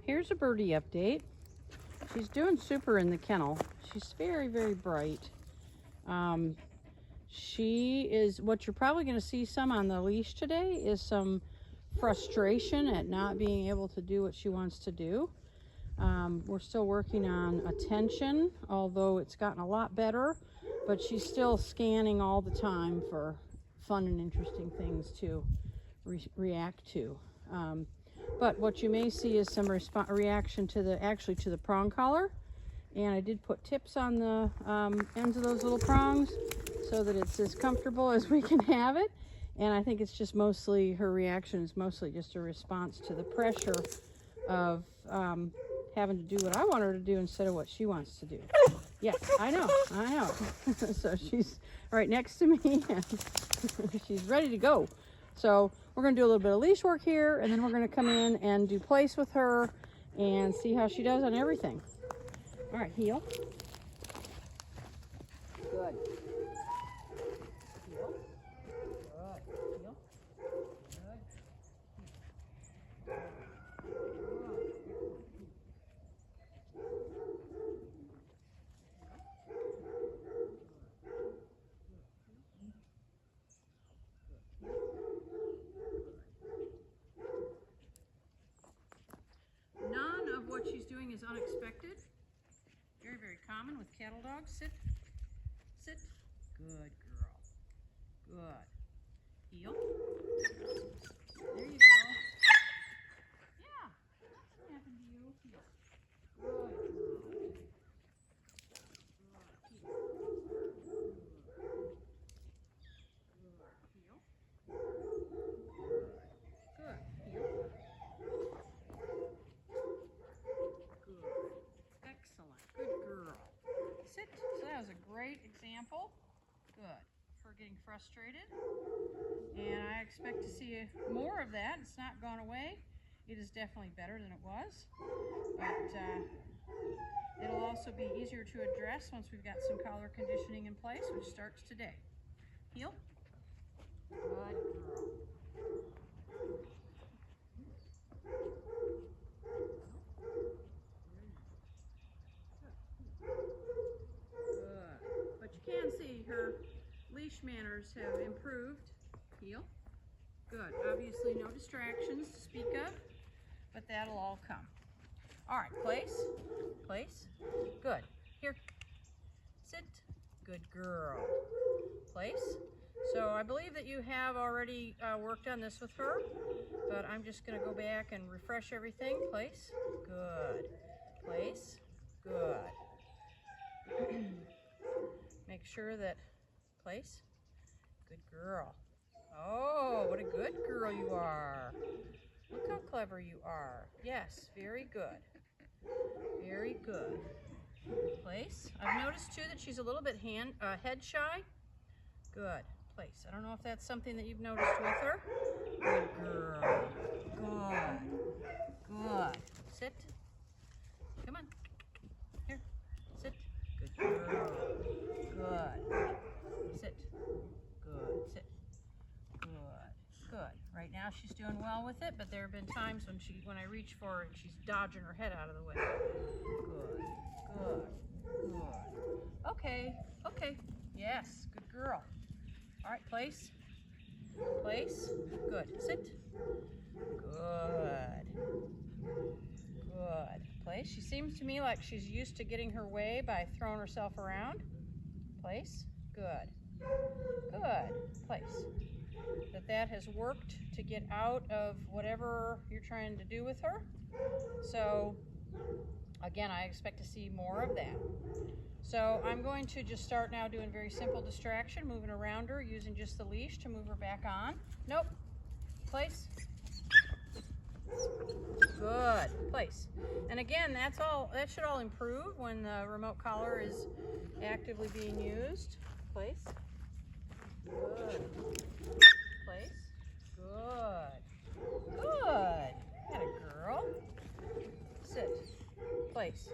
Here's a Birdie update. She's doing super in the kennel. She's very, very bright. She is, what you're probably going to see some on the leash today is some frustration at not being able to do what she wants to do. We're still working on attention, although it's gotten a lot better, but she's still scanning all the time for fun and interesting things to react to. But what you may see is some reaction to the prong collar, and I did put tips on the ends of those little prongs so that it's as comfortable as we can have it. And I think it's just mostly, her reaction is mostly just a response to the pressure of having to do what I want her to do instead of what she wants to do. Yes, I know. So she's right next to me and she's ready to go. So we're going to do a little bit of leash work here, and then we're going to come in and do place with her and see how she does on everything. All right, heel. Good. Heel. Good. Heel. Good. None of what she's doing is unexpected. Very, very common with cattle dogs. Sit. Sit. Good girl. Good. Heel. There you go. Yeah. Nothing happened to you. Heel. Good girl. Sit. So that was a great example. Good. For getting frustrated. And I expect to see more of that. It's not gone away. It is definitely better than it was. But it'll also be easier to address once we've got some collar conditioning in place, which starts today. Heel. Good girl. You can see her leash manners have improved. Heel. Good. Obviously no distractions to speak of, but that'll all come. All right, place. Place. Good. Here. Sit. Good girl. Place. So I believe that you have already worked on this with her, but I'm just going to go back and refresh everything. Place. Good. Place. Good. Make sure that, place, good girl. Oh, what a good girl you are. Look how clever you are. Yes, very good. Very good. Place. I've noticed too that she's a little bit head shy. Good. Place. I don't know if that's something that you've noticed with her. Good girl. Good. Good. Sit. Come on. Here. Sit. Good girl. Good. Sit. Good. Sit. Good. Good. Right now she's doing well with it, but there have been times when I reach for her and she's dodging her head out of the way. Good. Good. Good. Okay. Okay. Yes. Good girl. All right. Place. Place. Good. Sit. Good. Good. Place. She seems to me like she's used to getting her way by throwing herself around. Place. Good. Good. Place. That has worked to get out of whatever you're trying to do with her. So again, I expect to see more of that. So I'm going to just start now doing very simple distraction, moving around her, using just the leash to move her back on. Nope. Place. Good. Place. And again, that should all improve when the remote collar is actively being used. Place. Good. Place. Good. Good. Atta girl. Sit. Place.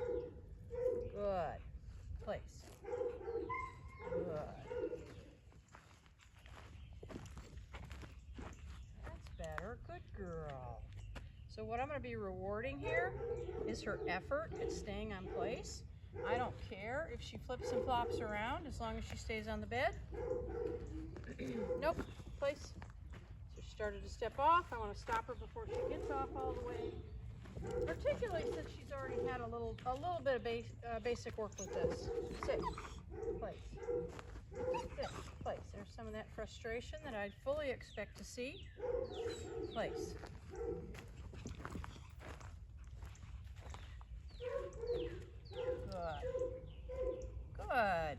Good. Place. Good. That's better. Good girl. So what I'm going to be rewarding here is her effort at staying on place. I don't care if she flips and flops around as long as she stays on the bed. Nope, place. So she started to step off. I want to stop her before she gets off all the way. Particularly since she's already had a little bit of basic work with this. Sit, place. Sit, place. There's some of that frustration that I'd fully expect to see. Place. Good.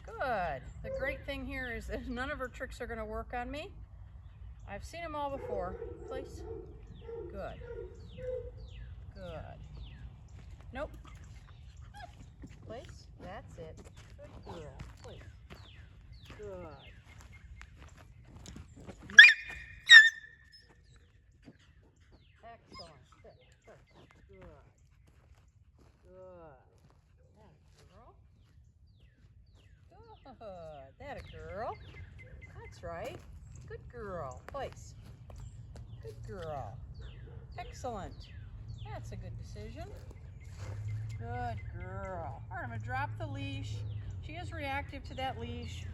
Good. The great thing here is that none of her tricks are going to work on me. I've seen them all before. Place. Good. Good. Nope. Place. That's it. Good girl. Place. Good. Nope. Excellent. Sit. Good. Good. That a girl. Good. That a girl. That's right. Good girl. Place. Good girl. Excellent. That's a good decision. Good girl. All right, I'm going to drop the leash. She is reactive to that leash,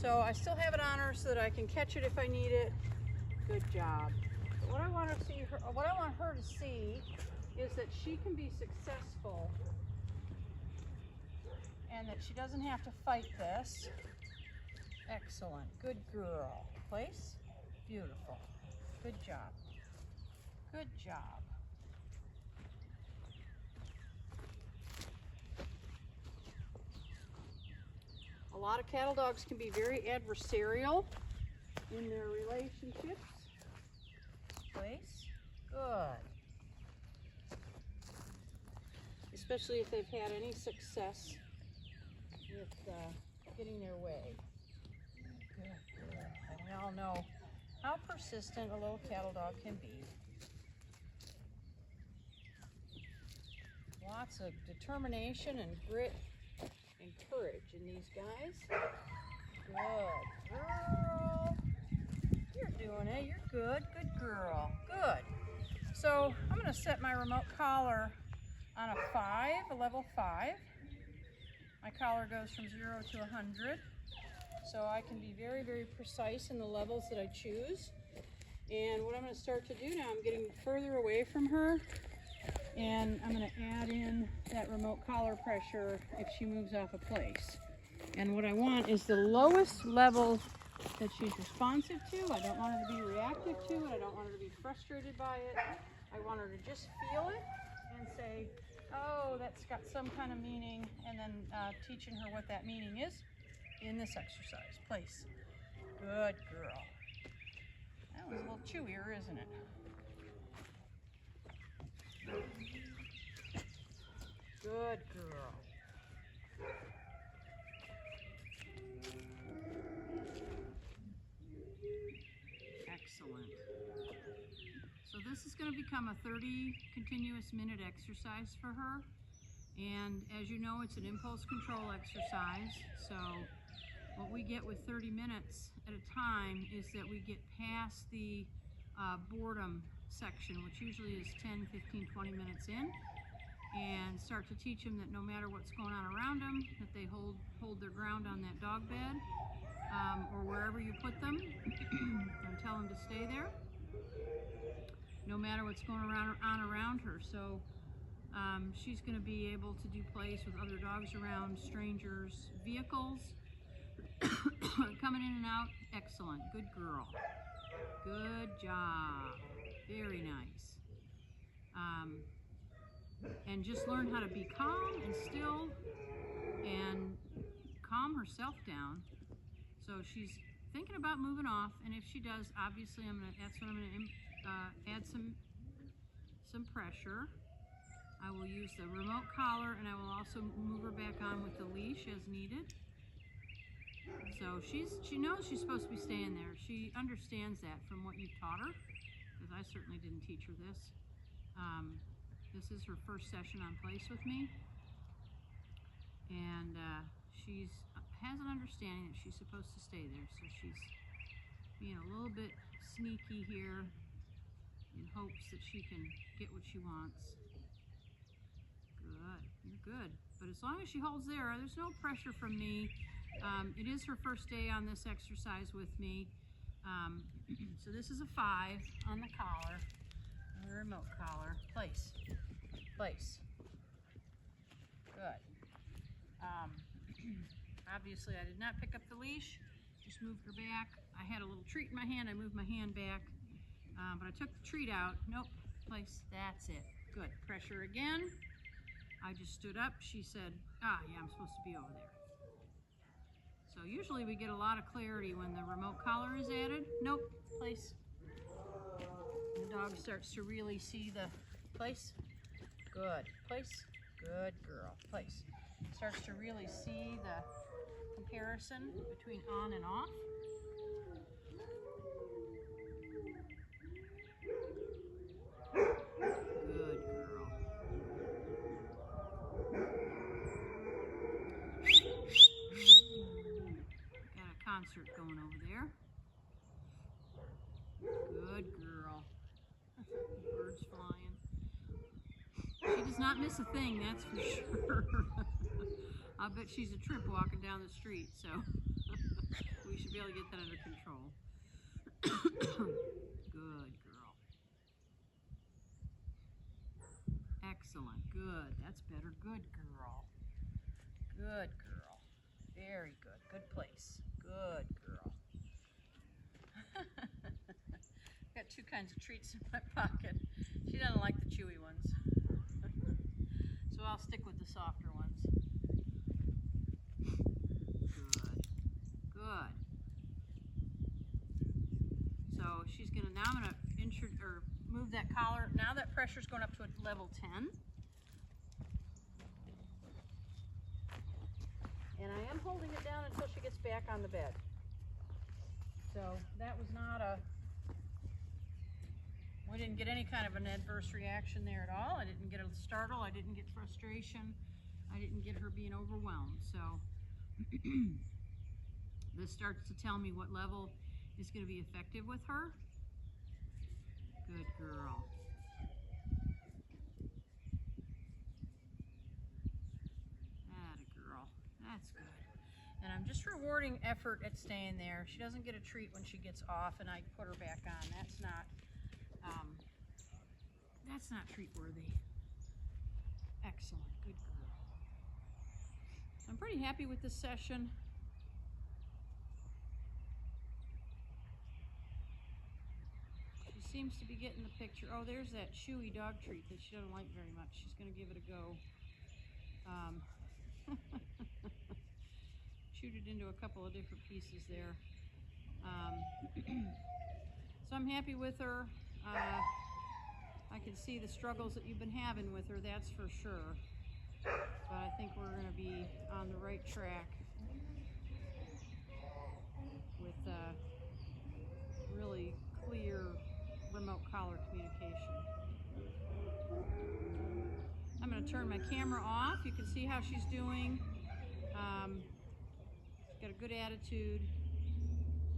so I still have it on her so that I can catch it if I need it. Good job. But what I want her to see is that she can be successful and that she doesn't have to fight this. Excellent. Good girl. Place. Beautiful. Good job. Good job. A lot of cattle dogs can be very adversarial in their relationships. Place. Good. Especially if they've had any success with getting their way. Good. And we all know how persistent a little cattle dog can be. Lots of determination and grit and courage in these guys. Good girl. You're doing it. You're good. Good girl. Good. So I'm going to set my remote collar on a level 5. My collar goes from 0 to 100. So I can be very, very precise in the levels that I choose. And what I'm going to start to do now, I'm getting further away from her. And I'm going to add in that remote collar pressure if she moves off a place. And what I want is the lowest level that she's responsive to. I don't want her to be reactive to it. I don't want her to be frustrated by it. I want her to just feel it and say, oh, that's got some kind of meaning, and then teaching her what that meaning is in this exercise. Place. Good girl. That was a little chewier, isn't it? Good girl. Excellent. So this is going to become a 30 continuous minute exercise for her. And as you know, it's an impulse control exercise. So what we get with 30 minutes at a time is that we get past the boredom section, which usually is 10, 15, 20 minutes in, and start to teach them that no matter what's going on around them, that they hold their ground on that dog bed or wherever you put them, and tell them to stay there, no matter what's going on around her. So she's going to be able to do plays with other dogs around, strangers, vehicles, coming in and out. Excellent. Good girl. Good job. Very nice. And just learn how to be calm and still and calm herself down. So she's thinking about moving off, and if she does, obviously that's when I'm going to add some pressure. I will use the remote collar, and I will also move her back on with the leash as needed. So she knows she's supposed to be staying there. She understands that from what you've taught her, because I certainly didn't teach her this. This is her first session on place with me, and she has an understanding that she's supposed to stay there. So she's being a little bit sneaky here in hopes that she can get what she wants. Good, you're good. But as long as she holds there's no pressure from me. It is her first day on this exercise with me. So this is a 5 on the collar, on the remote collar. Place, place. Good. Obviously I did not pick up the leash, just moved her back. I had a little treat in my hand, I moved my hand back, but I took the treat out. Nope, place, that's it. Good, pressure again. I just stood up, she said, yeah, I'm supposed to be over there. So usually we get a lot of clarity when the remote collar is added. Nope, place. The dog starts to really see the place. Good, place, good girl, place. Starts to really see the comparison between on and off. Good girl. Got a concert going over there. Good girl. Birds flying. She does not miss a thing, that's for sure. I bet she's a trip walking down the street, so we should be able to get that under control. Good girl. Excellent. Good. That's better. Good girl. Good girl. Very good. Good place. Good girl. Got 2 kinds of treats in my pocket. She doesn't like the chewy ones. So I'll stick with the softer ones. Good. Good. So she's gonna, now I'm gonna move that collar. Now that pressure's going up to a level 10. And I am holding it down until she gets back on the bed. So that was not we didn't get any kind of an adverse reaction there at all. I didn't get a startle, I didn't get frustration, I didn't get her being overwhelmed. So this starts to tell me what level is going to be effective with her. Good girl. Atta girl. That's good. And I'm just rewarding effort at staying there. She doesn't get a treat when she gets off and I put her back on. That's not treat worthy. Excellent. Good girl. I'm pretty happy with this session. She seems to be getting the picture. Oh, there's that chewy dog treat that she doesn't like very much. She's going to give it a go. Chewed it into a couple of different pieces there. So I'm happy with her. I can see the struggles that you've been having with her, that's for sure. But I think we're going to be on the right track with really clear remote collar communication. I'm going to turn my camera off. You can see how she's doing. She's got a good attitude.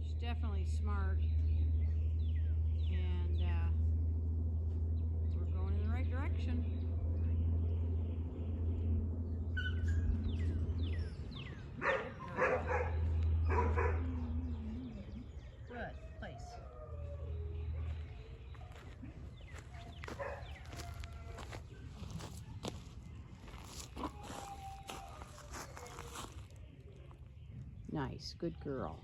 She's definitely smart. And we're going in the right direction. Good place. Nice, good girl.